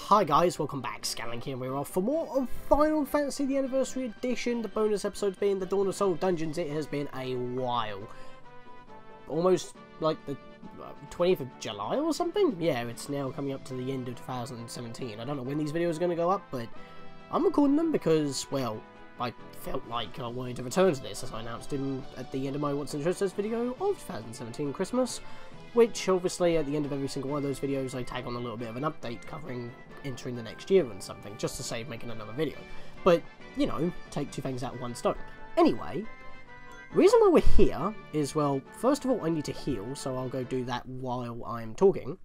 Hi guys, welcome back, Scatlink here, and we're off for more of Final Fantasy the Anniversary Edition, the bonus episodes being the Dawn of Soul Dungeons. It has been a while. Almost like the 20th of July or something? Yeah, it's now coming up to the end of 2017. I don't know when these videos are going to go up, but I'm recording them because, well, I felt like I wanted to return to this, as I announced at the end of my What's Interested video of 2017 Christmas. Which, obviously, at the end of every single one of those videos, I tag on a little bit of an update covering entering the next year and something, just to save making another video. But, you know, take two things out of one stone. Anyway, the reason why we're here is, well, first of all, I need to heal, so I'll go do that while I'm talking.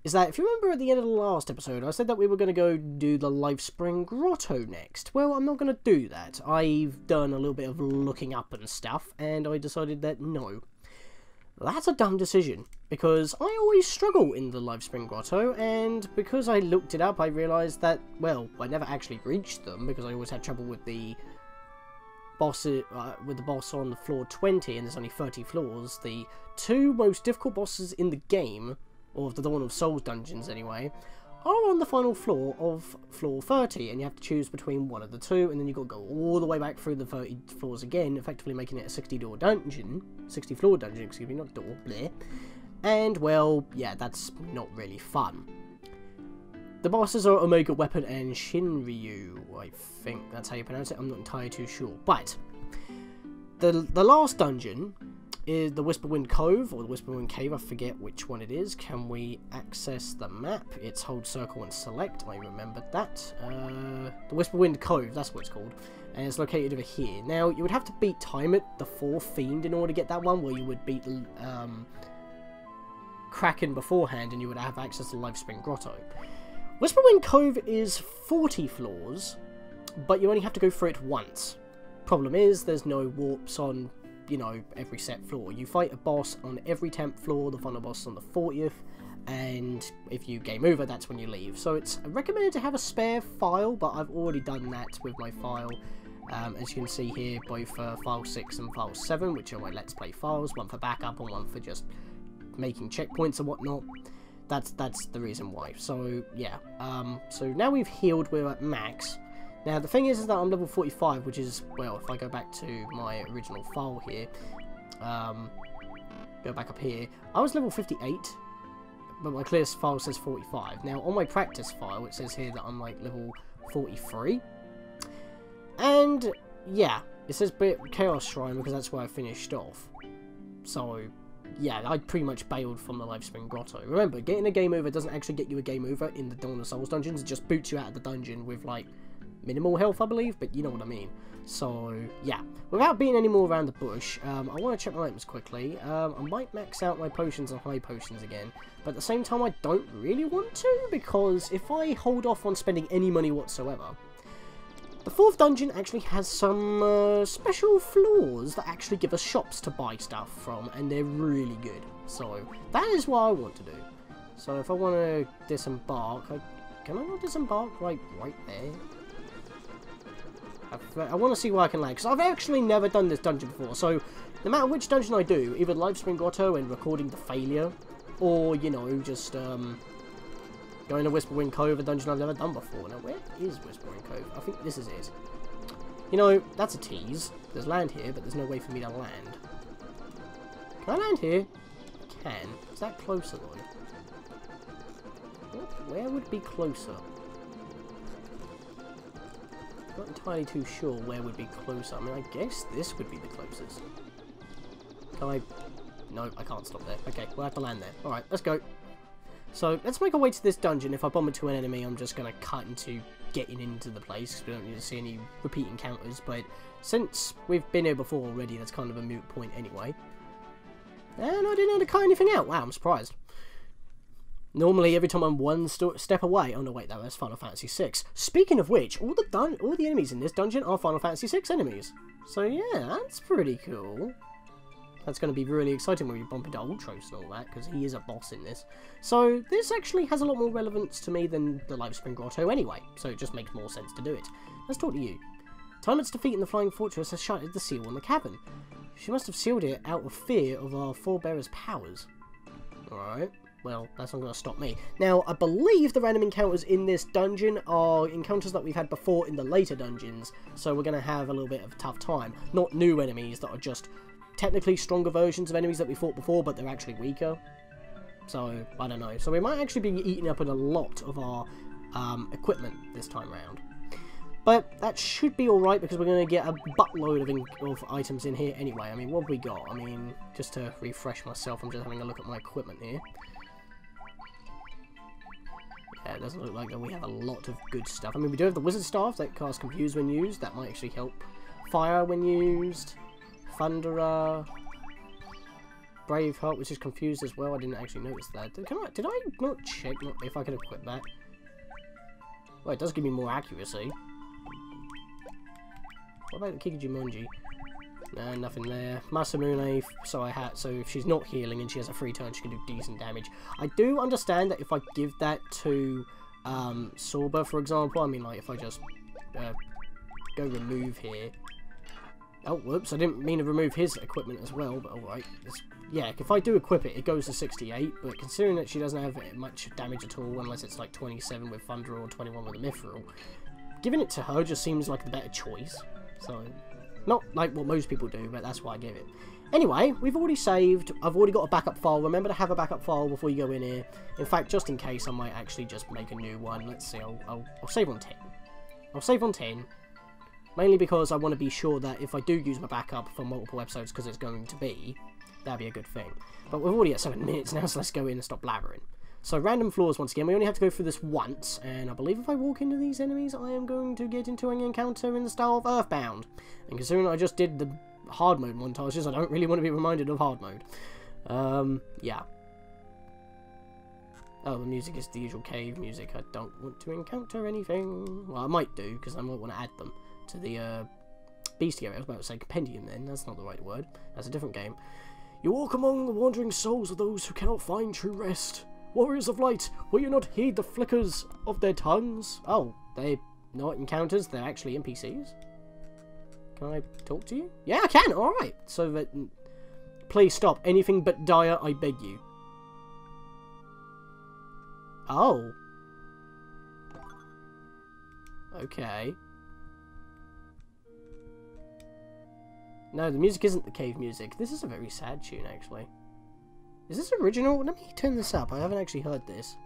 Is that, if you remember at the end of the last episode, I said that we were going to go do the Whisperwind Grotto next. Well, I'm not going to do that. I've done a little bit of looking up and stuff, and I decided that no. That's a dumb decision, because I always struggle in the Whisperwind Grotto, and because I looked it up, I realised that, well, I never actually reached them, because I always had trouble with the boss on the floor 20, and there's only 30 floors. The two most difficult bosses in the game, or the Dawn of Souls dungeons anyway, are on the final floor of floor 30, and you have to choose between one of the two, and then you've got to go all the way back through the 30 floors again, effectively making it a 60-floor dungeon, excuse me, not door, bleh. And, well, yeah, that's not really fun. The bosses are Omega Weapon and Shinryu, I think that's how you pronounce it, I'm not entirely too sure. But, the last dungeon is the Whisperwind Cove, or the Whisperwind Cave, I forget which one it is. Can we access the map? It's hold circle and select, I remembered that. The Whisperwind Cove, that's what it's called. And it's located over here. Now, you would have to beat Time at the 4th Fiend in order to get that one, where you would beat Kraken beforehand, and you would have access to the Whisperwind Grotto. Whisperwind Cove is 40 floors, but you only have to go through it once. Problem is, there's no warps on, you know, every set floor. You fight a boss on every 10th floor, the final boss on the 40th, and if you game over, that's when you leave. So it's recommended to have a spare file, but I've already done that with my file. As you can see here, both file 6 and file 7, which are my Let's Play files, one for backup and one for just making checkpoints and whatnot. That's the reason why. So, yeah. So now we've healed, we're at max. Now, the thing is that I'm level 45, which is, well, if I go back to my original file here, go back up here, I was level 58, but my clear file says 45. Now, on my practice file, it says here that I'm, like, level 43, and, yeah, it says Chaos Shrine, because that's where I finished off. So, yeah, I pretty much bailed from the Whisperwind Grotto. Remember, getting a game over doesn't actually get you a game over in the Dawn of Souls dungeons, it just boots you out of the dungeon with, like, minimal health, I believe, but you know what I mean. So, yeah. Without being any more around the bush, I want to check my items quickly. I might max out my potions and high potions again, but at the same time, I don't really want to, because if I hold off on spending any money whatsoever, the 4th dungeon actually has some special floors that actually give us shops to buy stuff from, and they're really good. So, that is what I want to do. So, if I want to disembark, can I not disembark right there? I want to see where I can land, because I've actually never done this dungeon before, so no matter which dungeon I do, either Whisperwind Grotto and recording the failure, or, you know, just going to Whisperwind Cove, a dungeon I've never done before. Now, where is Whisperwind Cove? I think this is it. You know, that's a tease. There's land here, but there's no way for me to land. Can I land here? I can. Is that closer, though? Where would be closer? Not entirely too sure where would be closer. I mean, I guess this would be the closest. Can I... No, I can't stop there. Okay, we'll have to land there. Alright, let's go. So, let's make our way to this dungeon. If I bump into an enemy, I'm just going to cut into getting into the place, because we don't need to see any repeat encounters. But since we've been here before already, that's kind of a moot point anyway. And I didn't have to cut anything out. Wow, I'm surprised. Normally, every time I'm one step away... Oh, no, wait, that's Final Fantasy VI. Speaking of which, all the enemies in this dungeon are Final Fantasy VI enemies. So, yeah, that's pretty cool. That's going to be really exciting when we bump into Ultros and all that, because he is a boss in this. So, this actually has a lot more relevance to me than the Whisperwind Grotto anyway, so it just makes more sense to do it. Let's talk to you. Tiamat's defeat in the Flying Fortress has shattered the seal on the cavern. She must have sealed it out of fear of our forebearers' powers. Alright. well, that's not going to stop me. Now, I believe the random encounters in this dungeon are encounters that we've had before in the later dungeons, so we're going to have a little bit of a tough time. Not new enemies that are just technically stronger versions of enemies that we fought before, but they're actually weaker. So, I don't know. So we might actually be eating up in a lot of our equipment this time round. But that should be alright, because we're going to get a buttload of items in here anyway. I mean, what have we got? I mean, just to refresh myself, I'm just having a look at my equipment here. Yeah, it doesn't look like that we have a lot of good stuff. I mean, we do have the Wizard Staff that casts Confuse when used. That might actually help. Fire when used. Thunderer. Braveheart, which is Confused as well. I didn't actually notice that. Did I not check if I could equip that? Well, it does give me more accuracy. What about the Kikijimonji? No, nothing there. Masamune, so if she's not healing and she has a free turn, she can do decent damage. I do understand that if I give that to Sorba, for example, I mean, like, if I just go remove here. Oh, whoops, I didn't mean to remove his equipment as well, but alright. Yeah, if I do equip it, it goes to 68, but considering that she doesn't have much damage at all, unless it's like 27 with Thunder or 21 with a Mithril, giving it to her just seems like the better choice. So, not like what most people do, but that's why I gave it. Anyway, we've already saved. I've already got a backup file. Remember to have a backup file before you go in here. In fact, just in case, I might actually just make a new one. Let's see, I'll save on 10. I'll save on 10. Mainly because I want to be sure that if I do use my backup for multiple episodes, because it's going to be, that'd be a good thing. But we're already at 7 minutes now, so let's go in and stop blabbering. So, random floors once again. We only have to go through this once, and I believe if I walk into these enemies, I am going to get into an encounter in the style of Earthbound. And considering I just did the hard mode montages, I don't really want to be reminded of hard mode. Yeah. Oh, the music is the usual cave music. I don't want to encounter anything. Well, I might do, because I might want to add them to the bestiary. I was about to say compendium then. That's not the right word. That's a different game. You walk among the wandering souls of those who cannot find true rest. Warriors of light, will you not heed the flickers of their tongues? Oh, they're not encounters, they're actually NPCs. Can I talk to you? Yeah, I can, alright. So that, please stop. Anything but dire, I beg you. Oh. Okay. No, the music isn't the cave music. This is a very sad tune, actually. Is this original? Let me turn this up. I haven't actually heard this.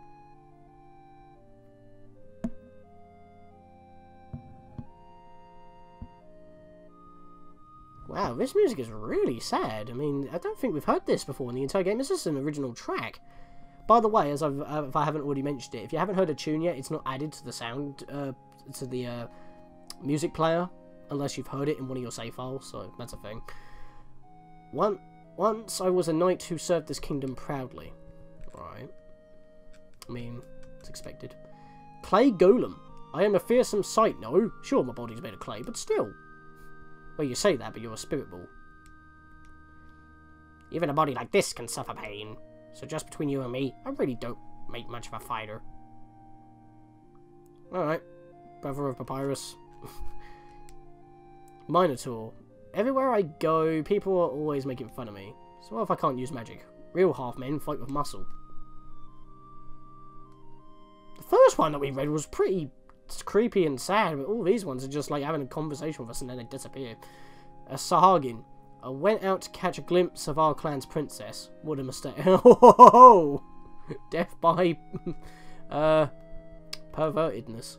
Wow, this music is really sad. I mean, I don't think we've heard this before in the entire game. This is an original track. By the way, as if I haven't already mentioned it, if you haven't heard a tune yet, it's not added to the sound, to the music player, unless you've heard it in one of your save files, so that's a thing. Once I was a knight who served this kingdom proudly. Right. I mean, it's expected. Clay golem. I am a fearsome sight, no? Sure, my body's made of clay, but still. Well, you say that, but you're a spirit ball. Even a body like this can suffer pain. So just between you and me, I really don't make much of a fighter. Alright. Brother of Papyrus. Minotaur. Everywhere I go, people are always making fun of me. So what if I can't use magic? Real half-men fight with muscle. The first one that we read was pretty creepy and sad, but all these ones are just like having a conversation with us and then they disappear. A Sahagin. I went out to catch a glimpse of our clan's princess. What a mistake. Oh, death by pervertedness.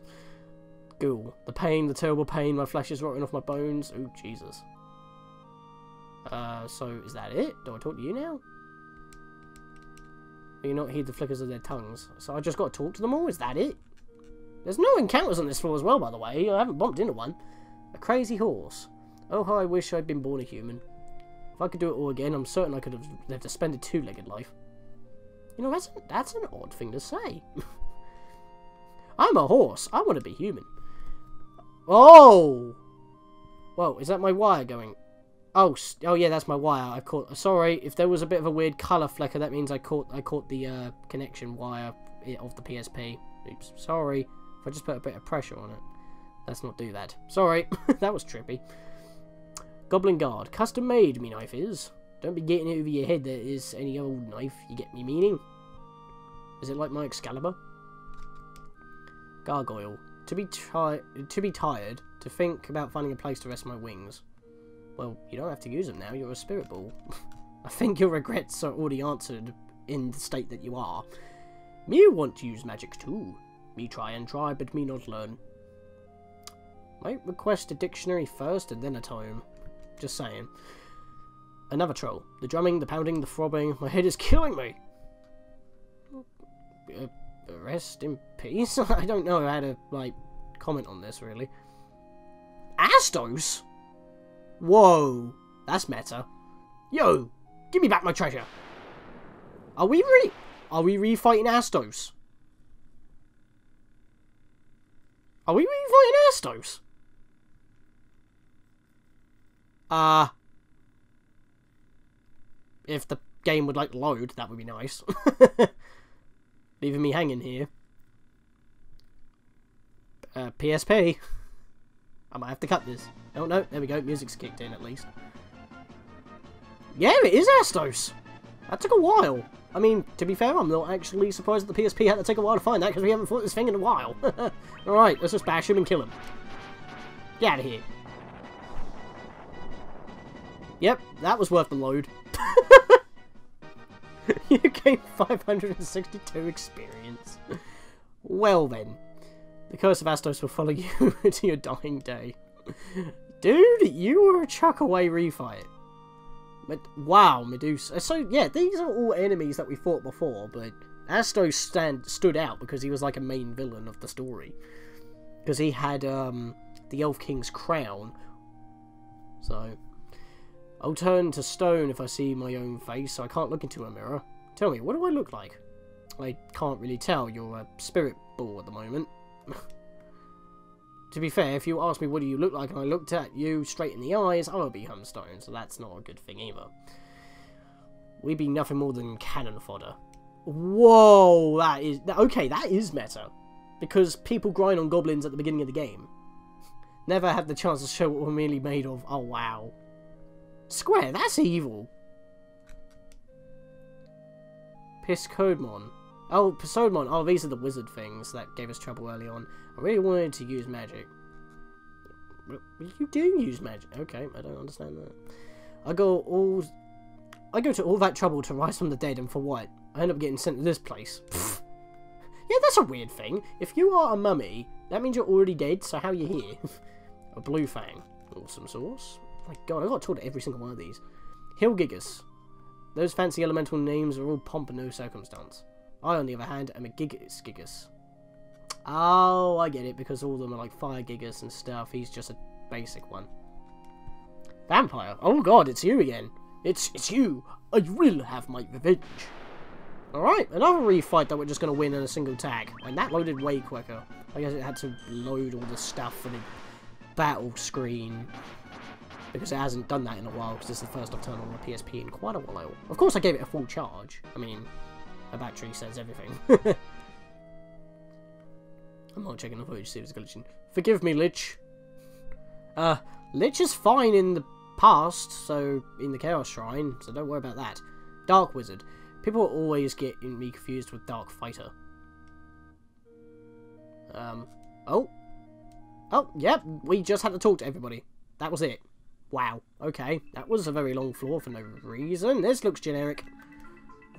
Ghoul. The pain, the terrible pain, my flesh is rotting off my bones. Oh, Jesus. So is that it? Do I talk to you now? Will you not heed the flickers of their tongues? So I just got to talk to them all? Is that it? There's no encounters on this floor as well, by the way. I haven't bumped into one. A crazy horse. Oh, how I wish I'd been born a human. If I could do it all again, I'm certain I could have lived a splendid two-legged life. You know, that's an odd thing to say. I'm a horse. I want to be human. Oh! Whoa, is that my wire going? Oh yeah, that's my wire. I caught. Sorry, if there was a bit of a weird colour flicker, that means I caught the connection wire of the PSP. Oops, sorry. If I just put a bit of pressure on it, let's not do that. Sorry, that was trippy. Goblin guard, custom made. Me knife is. Don't be getting it over your head. That is any old knife. You get me meaning? Is it like my Excalibur? Gargoyle. To be tired. To think about finding a place to rest my wings. Well, you don't have to use them now. You're a spirit ball. I think your regrets are already answered in the state that you are. Me want to use magic too. Me try and try, but me not learn. Might request a dictionary first and then a tome. Just saying. Another troll. The drumming, the pounding, the throbbing. My head is killing me. Rest in peace? I don't know how to, like, comment on this, really. Astos? Whoa. That's meta. Yo, give me back my treasure. Are we refighting Astos? Are we refighting Astos? If the game would like load, that would be nice. Leaving me hanging here. PSP. I might have to cut this. Oh no, there we go. Music's kicked in at least. Yeah, it is Astos. That took a while. I mean, to be fair, I'm not actually surprised that the PSP had to take a while to find that because we haven't fought this thing in a while. Alright, let's just bash him and kill him. Get out of here. Yep, that was worth the load. You gained 562 experience. Well then. The curse of Astos will follow you to your dying day. Dude, you were a chuck away refight. But wow, Medusa. So yeah, these are all enemies that we fought before, but Astos stood out because he was like a main villain of the story. Because he had the Elf King's crown. So I'll turn to stone if I see my own face, so I can't look into a mirror. Tell me, what do I look like? I can't really tell. You're a spirit ball at the moment. To be fair, if you asked me what do you look like and I looked at you straight in the eyes, I would be Humstone, so that's not a good thing either. We'd be nothing more than cannon fodder. Whoa, that is... Okay, that is meta. Because people grind on goblins at the beginning of the game. Never had the chance to show what we're merely made of. Oh, wow. Square, that's evil. Piscodemon. Oh, Piscodemon. Oh, these are the wizard things that gave us trouble early on. I really wanted to use magic. You do use magic. Okay, I don't understand that. I go to all that trouble to rise from the dead, and for what? I end up getting sent to this place. Pfft. Yeah, that's a weird thing. If you are a mummy, that means you're already dead, so how are you here? A blue fang. Awesome sauce. My god, I got taught every single one of these. Hillgiggers. Those fancy elemental names are all pomp and no circumstance. I, on the other hand, am a gigas. Oh, I get it, because all of them are like fire gigas and stuff. He's just a basic one. Vampire. Oh god, it's you again. It's you. I will have my revenge. Alright, another refight that we're just going to win in a single tag. And that loaded way quicker. I guess it had to load all the stuff for the battle screen. Because it hasn't done that in a while, because this is the first I've turned on the PSP in quite a while. Of course I gave it a full charge. I mean, a battery says everything. I'm not checking the footage to see if it's glitching. Forgive me, Lich. Lich is fine in the past, so in the Chaos Shrine, so don't worry about that. Dark Wizard. People always get me confused with Dark Fighter. Oh, yep, we just had to talk to everybody. That was it. Wow, okay. That was a very long floor for no reason. This looks generic.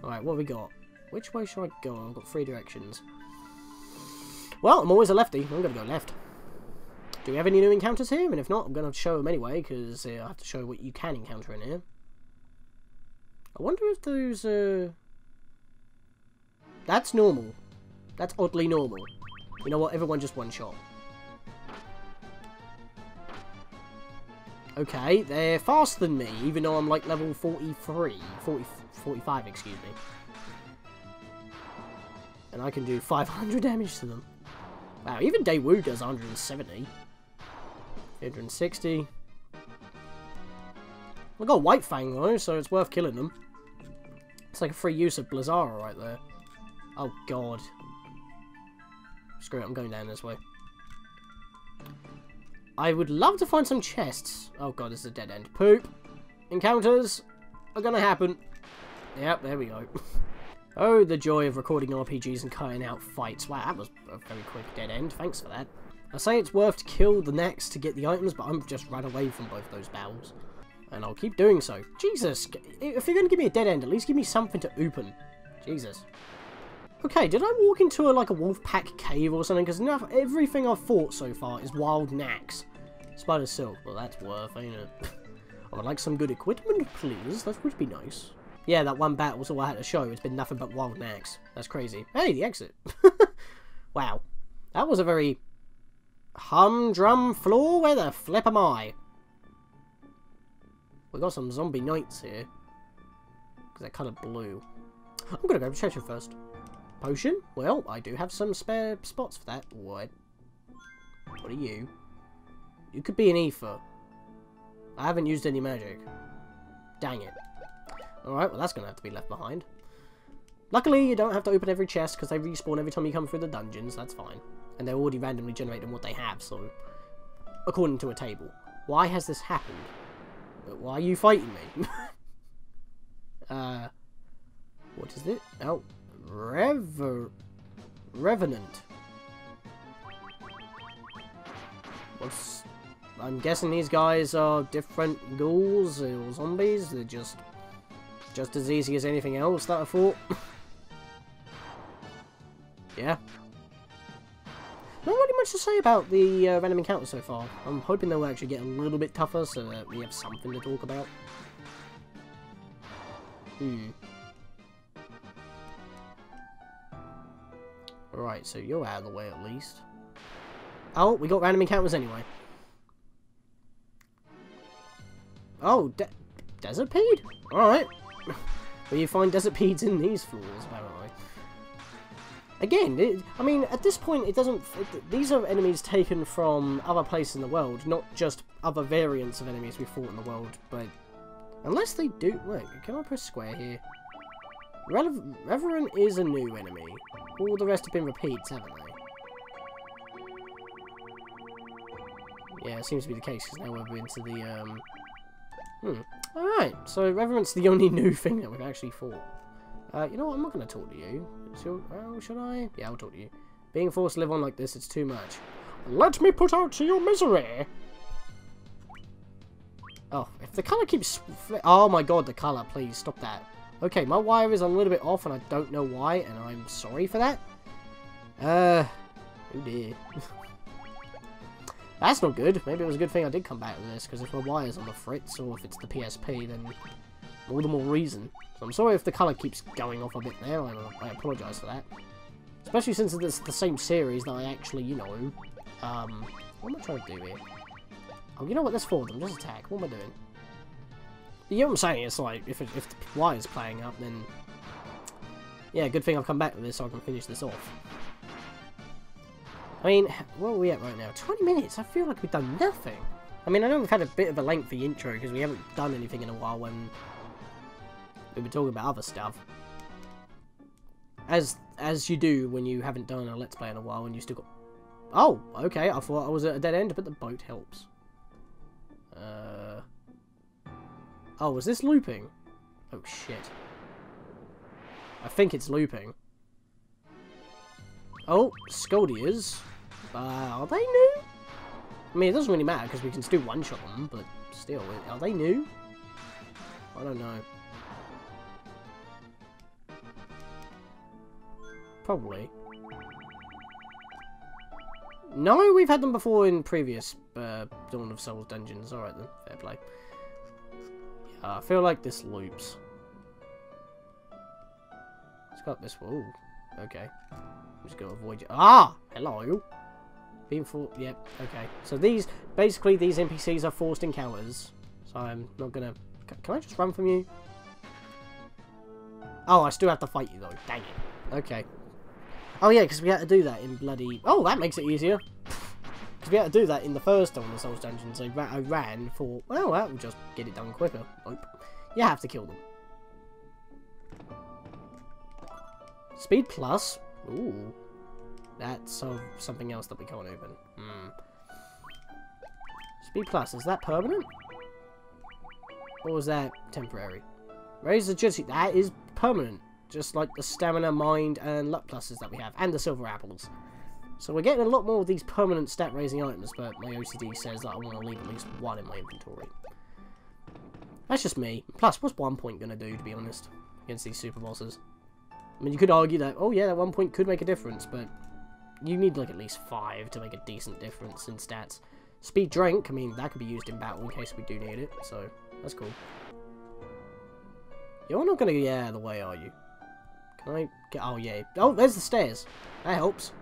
Alright, what have we got? Which way should I go? I've got 3 directions. Well, I'm always a lefty. I'm going to go left. Do we have any new encounters here? And if not, I'm going to show them anyway, because I have to show what you can encounter in here. I wonder if those, That's normal. That's oddly normal. You know what? Everyone just one shot. Okay, they're faster than me, even though I'm like level 45, excuse me. And I can do 500 damage to them. Wow, even Daewoo does 170. 360. I've got White Fang though, so it's worth killing them. It's like a free use of Blizzara right there. Oh god. Screw it, I'm going down this way. I would love to find some chests. Oh god, this is a dead end. Poop. Encounters are gonna happen. Yep, there we go. Oh, the joy of recording RPGs and cutting out fights. Wow, that was a very quick dead end. Thanks for that. I say it's worth to kill the next to get the items, but I'm just run away from both those battles. And I'll keep doing so. Jesus, if you're going to give me a dead end, at least give me something to open. Jesus. Okay, did I walk into like a wolf pack cave or something? Because everything I've fought so far is wild knacks. Spider silk, well that's worth, ain't it? I would like some good equipment, please. That would be nice. Yeah, that one battle was all I had to show. It's been nothing but wild knacks. That's crazy. Hey, the exit. Wow. That was a very humdrum floor. Where the flip am I? We got some zombie knights here. Because they're kind of blue. I'm going to go to treasure first. Potion? Well, I do have some spare spots for that. What? What are you? You could be an ether. I haven't used any magic. Dang it. Alright, well that's going to have to be left behind. Luckily, you don't have to open every chest because they respawn every time you come through the dungeons. That's fine. And they're already randomly generating what they have, so... According to a table. Why has this happened? Why are you fighting me? What is it? Oh, Revenant. What's... I'm guessing these guys are different ghouls or zombies. They're just as easy as anything else that I thought. Yeah. Not really much to say about the random encounters so far. I'm hoping they'll actually get a little bit tougher so that we have something to talk about. Right, so you're out of the way at least. Oh, we got random encounters anyway. Oh, Desert-pede? Alright. Well, you find Desert-pedes in these floors, apparently. Again, I mean, at this point, it doesn't... these are enemies taken from other places in the world, not just other variants of enemies we fought in the world, but... Unless they do... Wait, can I press square here? Reverend is a new enemy. All the rest have been repeats, haven't they? Yeah, it seems to be the case, because now we're into the, Alright, so Reverend's the only new thing that we've actually fought. You know what, I'm not going to talk to you. Should I? Yeah, I'll talk to you. Being forced to live on like this, it's too much. Let me put out to your misery! Oh, if the colour keeps... Oh my god, the colour, please, stop that. Okay, my wire is a little bit off, and I don't know why, and I'm sorry for that. Oh dear. That's not good. Maybe it was a good thing I did come back to this, because if my wire's on the fritz, or if it's the PSP, then all the more reason. So I'm sorry if the colour keeps going off a bit there, I apologise for that. Especially since it's the same series that I actually, you know... what am I trying to do here? Oh, you know what? Let's forward them. Just attack. What am I doing? You know what I'm saying? It's like, if the wire's playing up, then... Yeah, good thing I've come back to this so I can finish this off. I mean, where are we at right now? 20 minutes? I feel like we've done nothing. I mean, I know we've had a bit of a lengthy intro because we haven't done anything in a while when we've been talking about other stuff. As you do when you haven't done a Let's Play in a while and you still got... Oh, okay, I thought I was at a dead end, but the boat helps. Oh, is this looping? Oh, shit. I think it's looping. Oh, Scoldiers. Are they new? I mean, it doesn't really matter because we can still one-shot them, but still, are they new? I don't know. Probably. No, we've had them before in previous Dawn of Souls dungeons. Alright then, fair play. Yeah, I feel like this loops. It's got this... Ooh, okay. I'm just going to avoid you. Ah! Hello! Being for... Yep, okay. So these... Basically, these NPCs are forced encounters. So I'm not going to... Can I just run from you? Oh, I still have to fight you, though. Dang it. Okay. Oh, yeah, because we had to do that in bloody... Oh, that makes it easier. Because we had to do that in the first Dawn of Souls dungeon. So I ran for... Well, that will just get it done quicker. Nope. You have to kill them. Speed plus... Ooh. That's something else that we can't open. Speed plus, is that permanent? Or is that temporary? Raise agility, that is permanent. just like the stamina, mind, and luck pluses that we have, and the silver apples. So we're getting a lot more of these permanent stat raising items, but my OCD says that I want to leave at least one in my inventory. That's just me. Plus, what's 1 point going to do, to be honest, against these super bosses? I mean, you could argue that, oh yeah, that 1 point could make a difference, but you need like at least 5 to make a decent difference in stats. Speed Drink, I mean, that could be used in battle in case we do need it, so that's cool. You're not going to get out of the way, are you? Can I get... Oh, yeah. Oh, there's the stairs. That helps.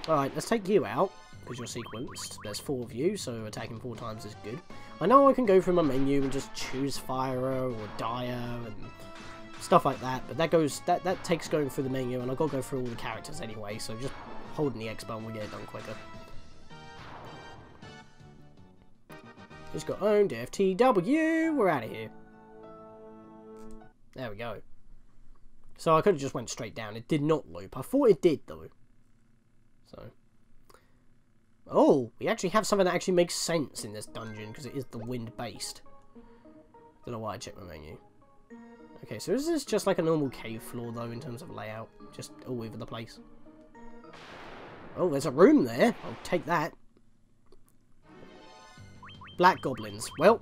Alright, let's take you out, because you're sequenced. There's 4 of you, so attacking 4 times is good. I know I can go through my menu and just choose Firer or Dire and stuff like that, but that takes going through the menu, and I've got to go through all the characters anyway, so just holding the X button will get it done quicker. Just got owned, FTW, we're out of here. There we go. So I could have just went straight down. It did not loop. I thought it did, though. So. Oh, we actually have something that actually makes sense in this dungeon, because it is the wind-based. Don't know why I checked my menu. Okay, so is this just like a normal cave floor, though, in terms of layout? Just all over the place. Oh, there's a room there. I'll take that. Black Goblins. Well...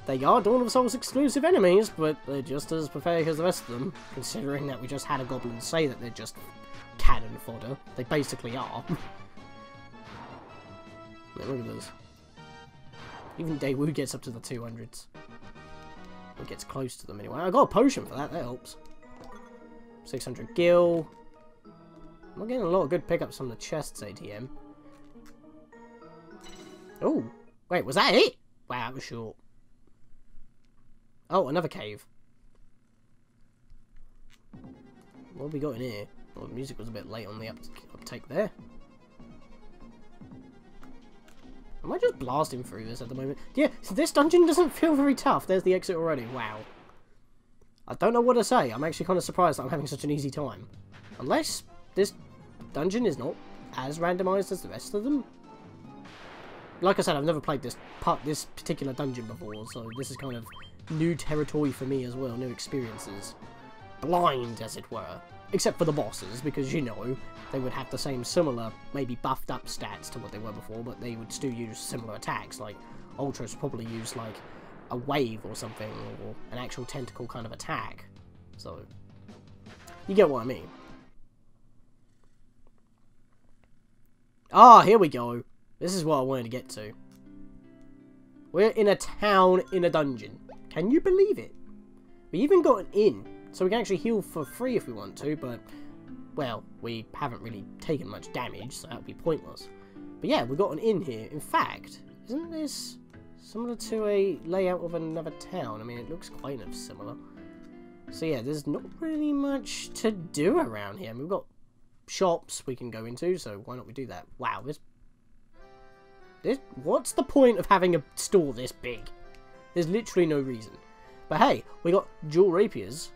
They are Dawn of Souls exclusive enemies, but they're just as pathetic as the rest of them, considering that we just had a goblin say that they're just cannon fodder. They basically are. Look at this. Even Daewoo gets up to the 200s. Or gets close to them anyway. I got a potion for that, that helps. 600 gil. I'm getting a lot of good pickups on the chests, ATM. Oh, wait, was that it? Wow, that was short. Oh, another cave. What have we got in here? Well, the music was a bit late on the uptake there. Am I just blasting through this at the moment? Yeah, this dungeon doesn't feel very tough. There's the exit already. Wow. I don't know what to say. I'm actually kind of surprised that I'm having such an easy time. Unless this dungeon is not as randomized as the rest of them. Like I said, I've never played this particular dungeon before, so this is kind of new territory for me as well, new experiences. Blind, as it were. Except for the bosses, because, you know, they would have the same similar, maybe buffed up stats to what they were before, but they would still use similar attacks. Like, Ultras probably use, like, a wave or something, or an actual tentacle kind of attack. So, you get what I mean. Ah, here we go. This is what I wanted to get to. We're in a town in a dungeon. Can you believe it? We even got an inn, so we can actually heal for free if we want to, but, well, we haven't really taken much damage, so that would be pointless. But yeah, we got an inn here. In fact, isn't this similar to a layout of another town? I mean, it looks kind of similar. So yeah, there's not really much to do around here. I mean, we've got shops we can go into, so why not we do that? Wow, what's the point of having a store this big? There's literally no reason. But hey, we got dual rapiers.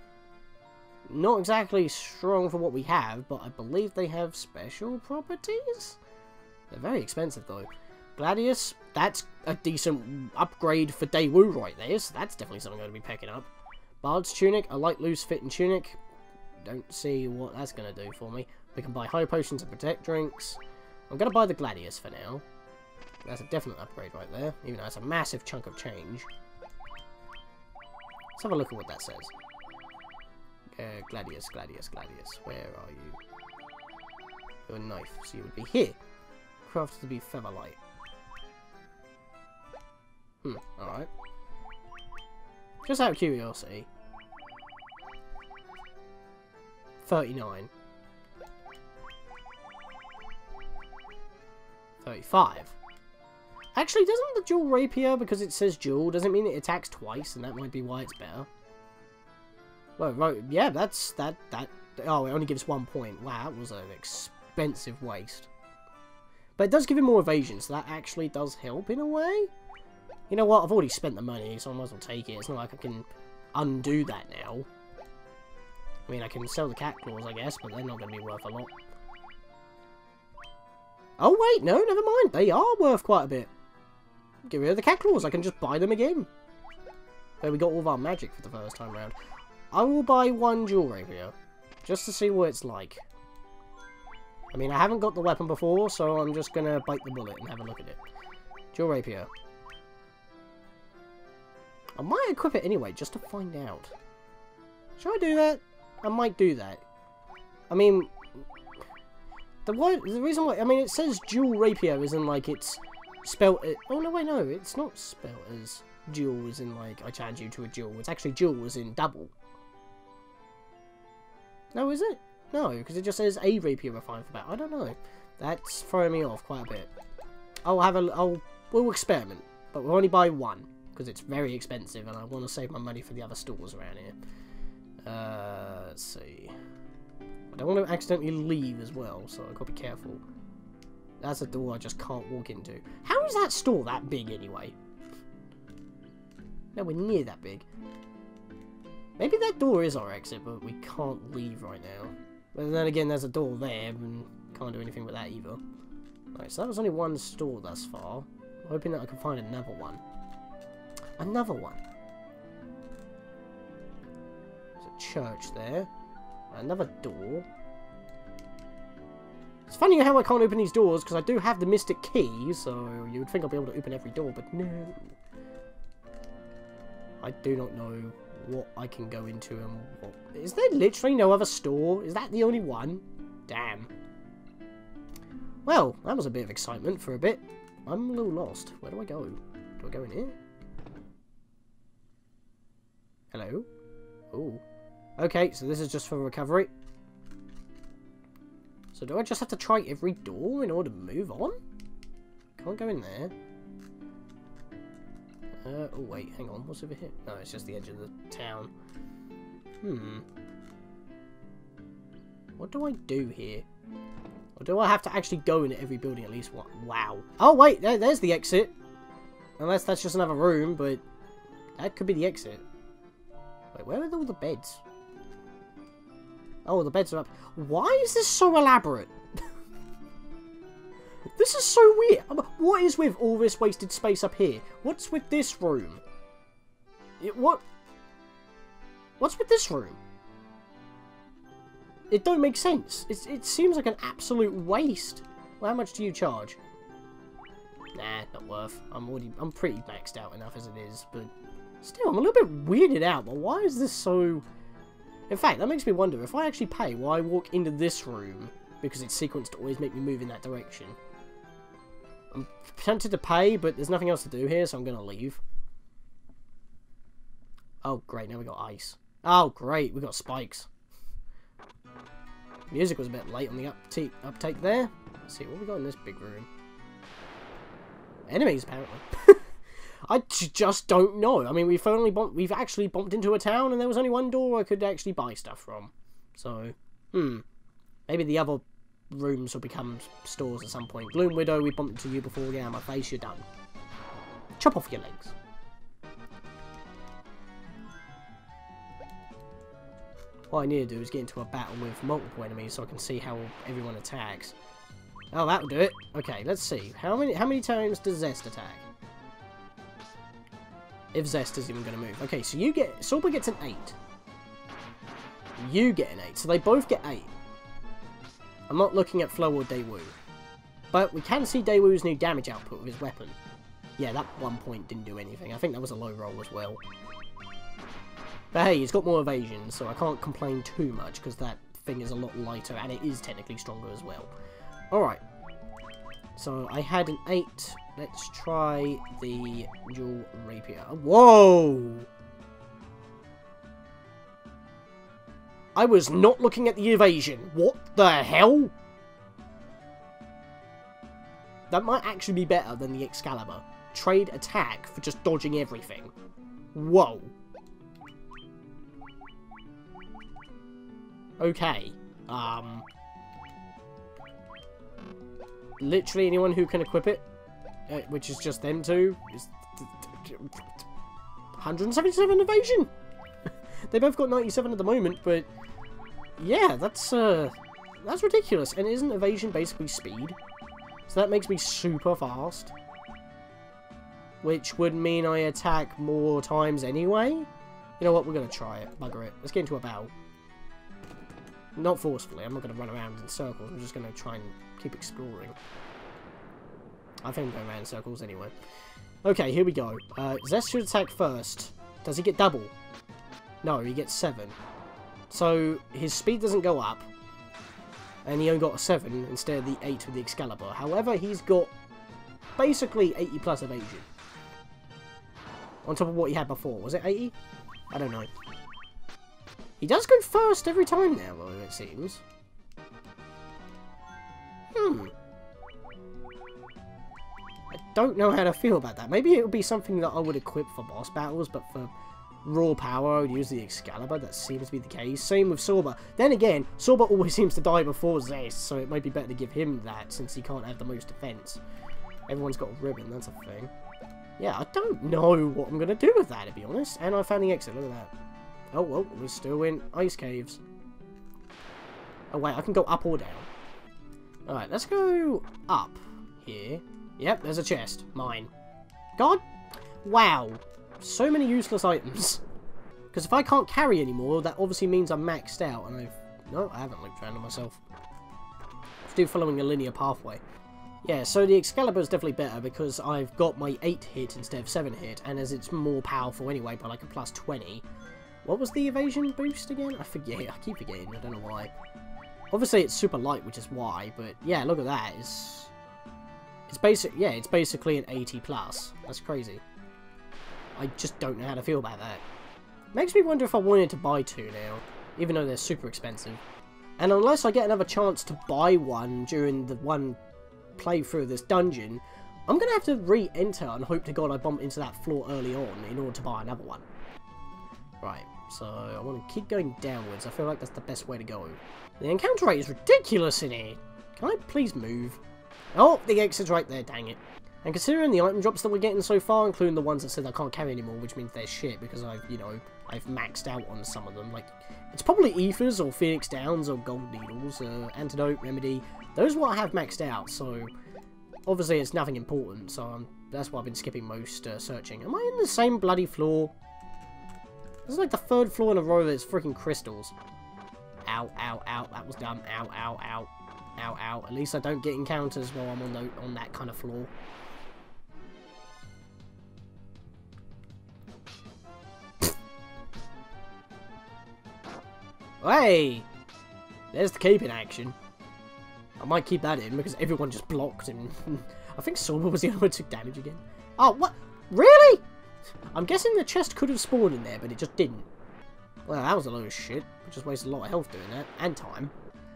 Not exactly strong for what we have, but I believe they have special properties? They're very expensive though. Gladius, that's a decent upgrade for Daewoo right there, so that's definitely something I'm going to be picking up. Bards Tunic, a light loose fitting tunic. Don't see what that's going to do for me. We can buy high potions and protect drinks. I'm going to buy the Gladius for now. That's a definite upgrade right there, even though it's a massive chunk of change. Let's have a look at what that says. Gladius, Gladius, Gladius. Where are you? Your knife, so you would be here. Crafted to be featherlight. Alright. Just out of curiosity. 39. 35. Actually, doesn't the dual rapier, because it says dual, doesn't mean it attacks twice, and that might be why it's better. Well, right, yeah, that. Oh, it only gives 1 point. Wow, that was an expensive waste. But it does give him more evasion, so that actually does help in a way. You know what? I've already spent the money, so I might as well take it. It's not like I can undo that now. I mean, I can sell the cat claws, I guess, but they're not going to be worth a lot. Oh, wait, no, never mind. They are worth quite a bit. Get rid of the cat claws. I can just buy them again. So we got all of our magic for the first time round. I will buy one dual rapier. Just to see what it's like. I mean, I haven't got the weapon before, so I'm just gonna bite the bullet and have a look at it. Dual rapier. I might equip it anyway, just to find out. Should I do that? I might do that. I mean, the reason why, I mean, it says dual rapier as in, like, it's spelt, oh, no, wait, no, it's not spelt as dual as in, like, I challenge you to a duel. It's actually dual as in double. No, is it? No, because it just says a rapier refined for battle. I don't know. That's throwing me off quite a bit. We'll experiment, but we'll only buy one, because it's very expensive, and I want to save my money for the other stores around here. Let's see. I don't want to accidentally leave as well, so I've got to be careful. That's a door I just can't walk into. How is that store that big, anyway? Nowhere near that big. Maybe that door is our exit, but we can't leave right now. But then again, there's a door there, and can't do anything with that either. Right, so that was only one store thus far. I'm hoping that I can find another one. Another one. There's a church there. Another door. It's funny how I can't open these doors, because I do have the mystic key, so you would think I'll be able to open every door, but no. I do not know what I can go into and what... Is there literally no other store? Is that the only one? Damn. Well, that was a bit of excitement for a bit. I'm a little lost. Where do I go? Do I go in here? Hello? Oh. Okay, so this is just for recovery. So do I just have to try every door in order to move on? Can't go in there. Oh wait, hang on, what's over here? No, it's just the edge of the town. What do I do here? Or do I have to actually go into every building at least one? Wow. Oh wait, there's the exit. Unless that's just another room, but that could be the exit. Wait, where are all the beds? Oh, the beds are up. Why is this so elaborate? This is so weird. What is with all this wasted space up here? What's with this room? What's with this room? It don't make sense. It seems like an absolute waste. Well, how much do you charge? Nah, not worth. I'm pretty maxed out enough as it is, but still, I'm a little bit weirded out. But why is this so... In fact, that makes me wonder, if I actually pay, will I walk into this room? Because it's sequenced to always make me move in that direction. I'm tempted to pay, but there's nothing else to do here, so I'm going to leave. Oh, great, now we got ice. Oh, great, we got spikes. Music was a bit late on the uptake there. Let's see, what we got in this big room? Enemies, apparently. I just don't know. I mean, we've actually bumped into a town, and there was only one door I could actually buy stuff from. So, maybe the other rooms will become stores at some point. Gloom Widow, we bumped into you before. Yeah, my face, you're done. Chop off your legs. What I need to do is get into a battle with multiple enemies so I can see how everyone attacks. Oh, that'll do it. Okay, let's see. How many times does Zest attack? If Zest is even going to move. Okay, so Sorba gets an 8. You get an 8. So they both get 8. I'm not looking at Flow or Daewoo. But we can see Daewoo's new damage output with his weapon. Yeah, that 1 point didn't do anything. I think that was a low roll as well. But hey, he's got more evasion, so I can't complain too much, because that thing is a lot lighter, and it is technically stronger as well. Alright. So, I had an 8. Let's try the dual rapier. Whoa! I was not looking at the evasion. What the hell? That might actually be better than the Excalibur. Trade attack for just dodging everything. Whoa. Okay. Literally anyone who can equip it, which is just them two, is 177 evasion. They both got 97 at the moment, but yeah, that's ridiculous. And isn't evasion basically speed? So that makes me super fast, which would mean I attack more times anyway. You know what? We're going to try it. Bugger it. Let's get into a battle. Not forcefully. I'm not going to run around in circles. I'm just going to try and keep exploring. I think I'm going around in circles anyway. Okay, here we go. Zest should attack first. Does he get double? No, he gets 7. So, his speed doesn't go up. And he only got a 7 instead of the 8 with the Excalibur. However, he's got basically 80 plus evasion. On top of what he had before. Was it 80? I don't know. He does go first every time now, though, it seems. I don't know how to feel about that. Maybe it would be something that I would equip for boss battles, but for raw power, I would use the Excalibur. That seems to be the case. Same with Sorba. Then again, Sorba always seems to die before Zest, so it might be better to give him that, since he can't have the most defense. Everyone's got a ribbon, that's a thing. Yeah, I don't know what I'm going to do with that, to be honest. And I found the exit, look at that. Oh, well, we're still in ice caves. Oh, wait, I can go up or down. Alright, let's go up here. Yep, there's a chest. Mine. God! Wow. So many useless items. Because if I can't carry anymore, that obviously means I'm maxed out. And no, I haven't looked around on myself. Still following a linear pathway. Yeah, so the Excalibur is definitely better because I've got my 8 hit instead of 7 hit. And as it's more powerful anyway, by like a plus 20. What was the evasion boost again? I forget. I keep forgetting. I don't know why. Obviously, it's super light, which is why. But yeah, look at that. It's basic. Yeah, it's basically an 80 plus. That's crazy. I just don't know how to feel about that. Makes me wonder if I wanted to buy 2 now, even though they're super expensive. And unless I get another chance to buy one during the one playthrough of this dungeon, I'm gonna have to re-enter and hope to God I bump into that floor early on in order to buy another one. Right. So, I want to keep going downwards. I feel like that's the best way to go. The encounter rate is ridiculous in here. Can I please move? Oh, the exit's right there, dang it. And considering the item drops that we're getting so far, including the ones that said I can't carry anymore, which means they're shit because I've maxed out on some of them. Like, it's probably Ethers or Phoenix Downs or Gold Needles, Antidote, Remedy. Those are what I have maxed out, so obviously it's nothing important, so that's why I've been skipping most searching. Am I in the same bloody floor? This is like the 3rd floor in a row that's freaking crystals. Ow, ow, ow, that was dumb. Ow, ow, ow. Ow, ow. At least I don't get encounters while I'm on that kind of floor. Hey! There's the cape in action. I might keep that in because everyone just blocked and I think Sorba was the only one who took damage again. Oh, what? Really? I'm guessing the chest could have spawned in there, but it just didn't. Well, that was a load of shit. We just wasted a lot of health doing that, and time.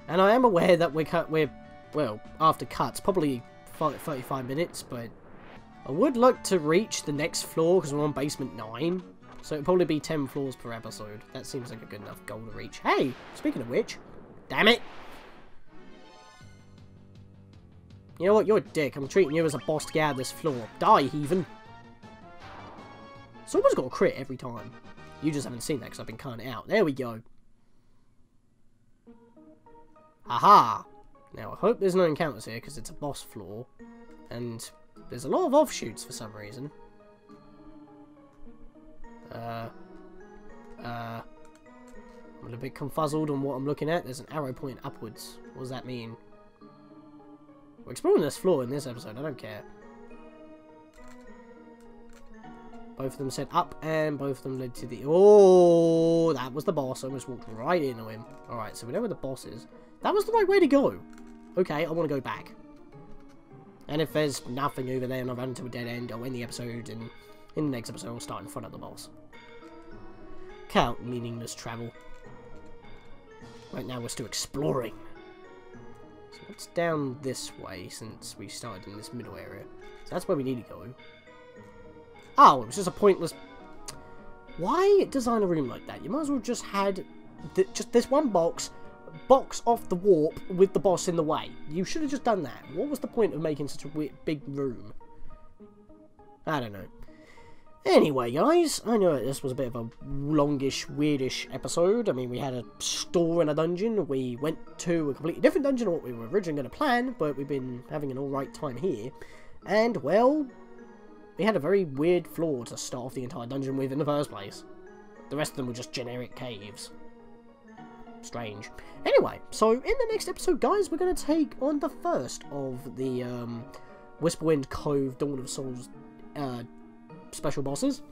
And I am aware that we're well, after cuts, probably 35 minutes, but I would like to reach the next floor, because we're on basement 9. So it'll probably be 10 floors per episode. That seems like a good enough goal to reach. Hey, speaking of which, damn it. You know what, you're a dick. I'm treating you as a boss to get out of this floor. Die, heathen. Someone's got a crit every time. You just haven't seen that because I've been cutting it out. There we go. Aha! Now, I hope there's no encounters here because it's a boss floor. And there's a lot of offshoots for some reason. I'm a bit confuzzled on what I'm looking at. There's an arrow pointing upwards. What does that mean? We're exploring this floor in this episode. I don't care. Both of them said up, and both of them led to the... Oh, that was the boss. I almost walked right into him. Alright, so we know where the boss is. That was the right way to go. Okay, I want to go back. And if there's nothing over there and I run into a dead end, I'll end the episode, and in the next episode I'll start in front of the boss. Count meaningless travel. Right now we're still exploring. So what's down this way since we started in this middle area? So that's where we need to go. Oh, it was just a pointless... Why design a room like that? You might as well just had just this one box off the warp with the boss in the way. You should have just done that. What was the point of making such a big room? I don't know. Anyway, guys, I know this was a bit of a longish, weirdish episode. I mean, we had a store in a dungeon. We went to a completely different dungeon than what we were originally going to plan, but we've been having an alright time here. And, well... we had a very weird floor to start off the entire dungeon with in the first place. the rest of them were just generic caves. Strange. Anyway, so in the next episode, guys, we're going to take on the first of the Whisperwind Cove Dawn of Souls special bosses.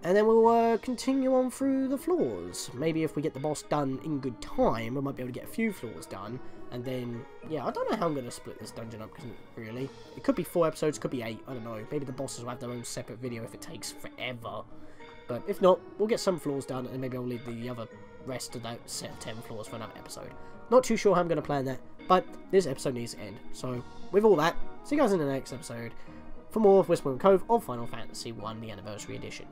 And then we'll continue on through the floors. Maybe if we get the boss done in good time, we might be able to get a few floors done. And then, yeah, I don't know how I'm going to split this dungeon up, really. It could be 4 episodes, could be 8, I don't know. Maybe the bosses will have their own separate video if it takes forever. But if not, we'll get some floors done, and maybe I'll leave the other rest of that set of 10 floors for another episode. Not too sure how I'm going to plan that, but this episode needs to end. So, with all that, see you guys in the next episode for more of Whisperwind Cove of Final Fantasy I, the Anniversary Edition.